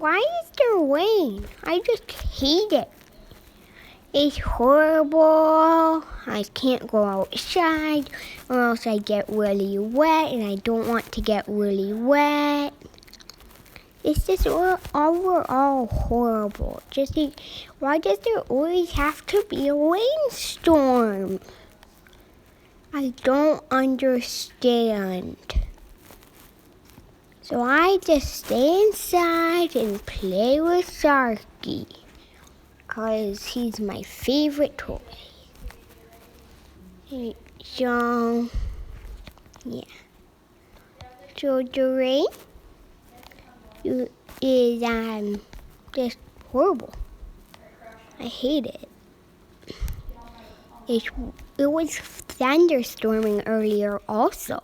Why is there rain? I just hate it. It's horrible. I can't go outside or else I get really wet, and I don't want to get really wet. It's just overall horrible. Why does there always have to be a rainstorm? I don't understand. So I just stay inside and play with Sharky, 'cause he's my favorite toy. So, yeah. So the rain is just horrible. I hate it. It was thunderstorming earlier also.